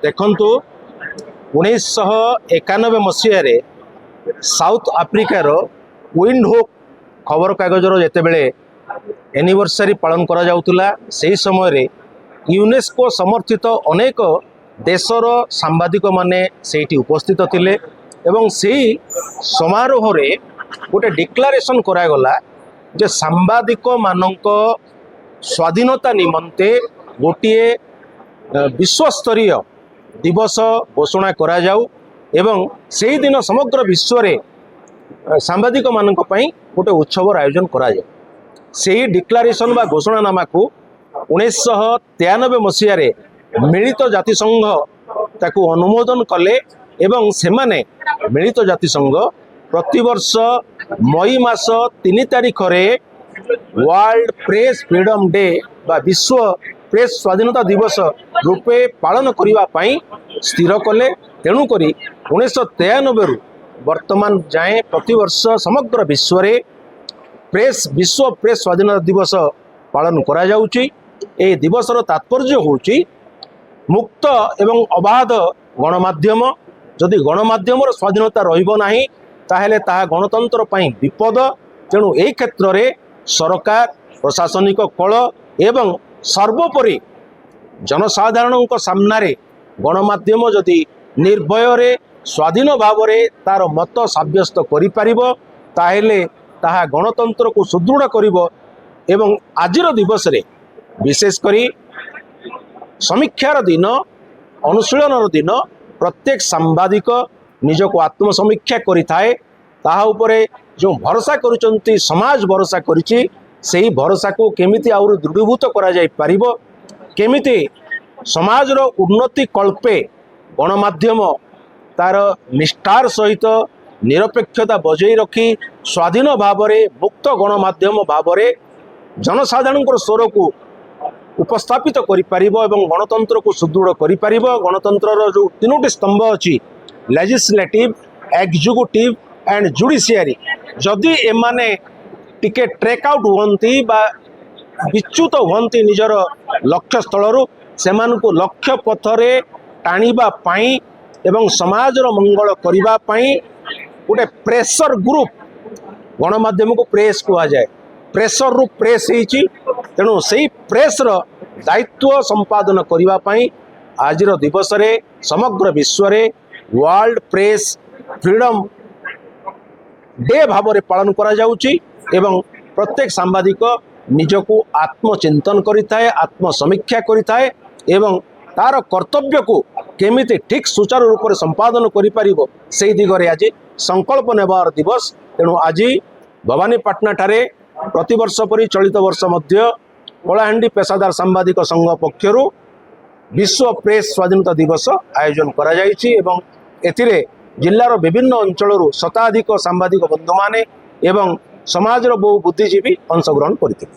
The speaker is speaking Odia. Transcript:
ଦେଖନ୍ତୁ 1991 ମସିହାରେ ସାଉଥ ଆଫ୍ରିକାର ୱିଣ୍ଡ ହୋକ୍ ଖବରକାଗଜର ଯେତେବେଳେ ଏନିଭର୍ସାରୀ ପାଳନ କରାଯାଉଥିଲା ସେହି ସମୟରେ ୟୁନେସ୍କୋ ସମର୍ଥିତ ଅନେକ ଦେଶର ସାମ୍ବାଦିକମାନେ ସେଇଠି ଉପସ୍ଥିତ ଥିଲେ ଏବଂ ସେହି ସମାରୋହରେ ଗୋଟେ ଡିକ୍ଲାରେସନ୍ କରାଗଲା ଯେ ସାମ୍ବାଦିକମାନଙ୍କ ସ୍ୱାଧୀନତା ନିମନ୍ତେ ଗୋଟିଏ ବିଶ୍ୱସ୍ତରୀୟ ଦିବସ ଘୋଷଣା କରାଯାଉ ଏବଂ ସେହି ଦିନ ସମଗ୍ର ବିଶ୍ୱରେ ସାମ୍ବାଦିକମାନଙ୍କ ପାଇଁ ଗୋଟେ ଉତ୍ସବର ଆୟୋଜନ କରାଯାଉ। ସେହି ଡିକ୍ଲାରେସନ୍ ବା ଘୋଷଣାନାମାକୁ 1993 ମସିହାରେ ମିଳିତ ଜାତିସଂଘ ତାକୁ ଅନୁମୋଦନ କଲେ ଏବଂ ସେମାନେ ମିଳିତ ଜାତିସଂଘ ପ୍ରତିବର୍ଷ ମଇ ମାସ 3 ତାରିଖରେ ୱାର୍ଲଡ ପ୍ରେସ୍ ଫ୍ରିଡମ୍ ଡେ ବା ବିଶ୍ୱ ପ୍ରେସ୍ ସ୍ୱାଧୀନତା ଦିବସ ରୂପେ ପାଳନ କରିବା ପାଇଁ ସ୍ଥିର କଲେ। ତେଣୁକରି 1993ରୁ ବର୍ତ୍ତମାନ ଯାଏଁ ପ୍ରତିବର୍ଷ ସମଗ୍ର ବିଶ୍ୱରେ ବିଶ୍ୱ ପ୍ରେସ୍ ସ୍ୱାଧୀନତା ଦିବସ ପାଳନ କରାଯାଉଛି। ଏହି ଦିବସର ତାତ୍ପର୍ଯ୍ୟ ହେଉଛି ମୁକ୍ତ ଏବଂ ଅବାଧ ଗଣମାଧ୍ୟମ। ଯଦି ଗଣମାଧ୍ୟମର ସ୍ୱାଧୀନତା ରହିବ ନାହିଁ ତାହେଲେ ତାହା ଗଣତନ୍ତ୍ର ପାଇଁ ବିପଦ। ତେଣୁ ଏହି କ୍ଷେତ୍ରରେ ସରକାର, ପ୍ରଶାସନିକ କଳ ଏବଂ ସର୍ବୋପରି ଜନସାଧାରଣଙ୍କ ସାମ୍ନାରେ ଗଣମାଧ୍ୟମ ଯଦି ନିର୍ଭୟରେ ସ୍ୱାଧୀନ ଭାବରେ ତାର ମତ ସାବ୍ୟସ୍ତ କରିପାରିବ ତାହେଲେ ତାହା ଗଣତନ୍ତ୍ରକୁ ସୁଦୃଢ଼ କରିବ। ଏବଂ ଆଜିର ଦିବସରେ ବିଶେଷ କରି ସମୀକ୍ଷାର ଦିନ, ଅନୁଶୀଳନର ଦିନ, ପ୍ରତ୍ୟେକ ସାମ୍ବାଦିକ ନିଜକୁ ଆତ୍ମସମୀକ୍ଷା କରିଥାଏ। ତାହା ଉପରେ ଯେଉଁ ଭରସା କରୁଛନ୍ତି, ସମାଜ ଭରସା କରିଛି, ସେହି ଭରସାକୁ କେମିତି ଆହୁରି ଦୃଢ଼ୀଭୂତ କରାଯାଇପାରିବ, କେମିତି ସମାଜର ଉନ୍ନତି କଳ୍ପେ ଗଣମାଧ୍ୟମ ତାର ନିଷ୍ଠାର ସହିତ ନିରପେକ୍ଷତା ବଜାଇ ରଖି ସ୍ୱାଧୀନ ଭାବରେ ମୁକ୍ତ ଗଣମାଧ୍ୟମ ଭାବରେ ଜନସାଧାରଣଙ୍କର ସ୍ୱରକୁ ଉପସ୍ଥାପିତ କରିପାରିବ ଏବଂ ଗଣତନ୍ତ୍ରକୁ ସୁଦୃଢ଼ କରିପାରିବ। ଗଣତନ୍ତ୍ରର ଯେଉଁ 3ଟି ସ୍ତମ୍ଭ ଅଛି, ଲେଜିସ୍ଲେଟିଭ୍, ଏକ୍ଜିକ୍ୟୁଟିଭ୍ ଆଣ୍ଡ ଜୁଡ଼ିସିଆରୀ, ଯଦି ଏମାନେ ଟିକେ ଟ୍ରେକ୍ ଆଉଟ୍ ହୁଅନ୍ତି ବା ବିଚ୍ୟୁତ ହୁଅନ୍ତି ନିଜର ଲକ୍ଷ୍ୟସ୍ଥଳରୁ, ସେମାନଙ୍କୁ ଲକ୍ଷ୍ୟ ପଥରେ ଟାଣିବା ପାଇଁ ଏବଂ ସମାଜର ମଙ୍ଗଳ କରିବା ପାଇଁ ଗୋଟେ ପ୍ରେସର ଗ୍ରୁପ, ଗଣମାଧ୍ୟମକୁ ପ୍ରେସ୍ କୁହାଯାଏ, ପ୍ରେସରରୁ ପ୍ରେସ୍ ହେଇଛି। ତେଣୁ ସେହି ପ୍ରେସ୍ର ଦାୟିତ୍ୱ ସମ୍ପାଦନ କରିବା ପାଇଁ ଆଜିର ଦିବସରେ ସମଗ୍ର ବିଶ୍ୱରେ ୱାର୍ଲଡ ପ୍ରେସ୍ ଫ୍ରିଡମ୍ ଡେ ଭାବରେ ପାଳନ କରାଯାଉଛି ଏବଂ ପ୍ରତ୍ୟେକ ସାମ୍ବାଦିକ ନିଜକୁ ଆତ୍ମଚିନ୍ତନ କରିଥାଏ, ଆତ୍ମସମୀକ୍ଷା କରିଥାଏ ଏବଂ ତାର କର୍ତ୍ତବ୍ୟକୁ କେମିତି ଠିକ୍ ସୁଚାରୁ ରୂପରେ ସମ୍ପାଦନ କରିପାରିବ ସେହି ଦିଗରେ ଆଜି ସଂକଳ୍ପ ନେବାର ଦିବସ। ତେଣୁ ଆଜି ଭବାନୀପାଟଣାଠାରେ ପ୍ରତିବର୍ଷ ପରି ଚଳିତ ବର୍ଷ ମଧ୍ୟ କଳାହାଣ୍ଡି ପେଶାଦାର ସାମ୍ବାଦିକ ସଂଘ ପକ୍ଷରୁ ବିଶ୍ୱ ପ୍ରେସ୍ ସ୍ୱାଧୀନତା ଦିବସ ଆୟୋଜନ କରାଯାଇଛି ଏବଂ ଏଥିରେ ଜିଲ୍ଲାର ବିଭିନ୍ନ ଅଞ୍ଚଳରୁ ଶତାଧିକ ସାମ୍ବାଦିକ ବନ୍ଧୁମାନେ ଏବଂ ସମାଜର ବହୁ ବୁଦ୍ଧିଜୀବୀ ଅଂଶଗ୍ରହଣ କରିଥିଲେ।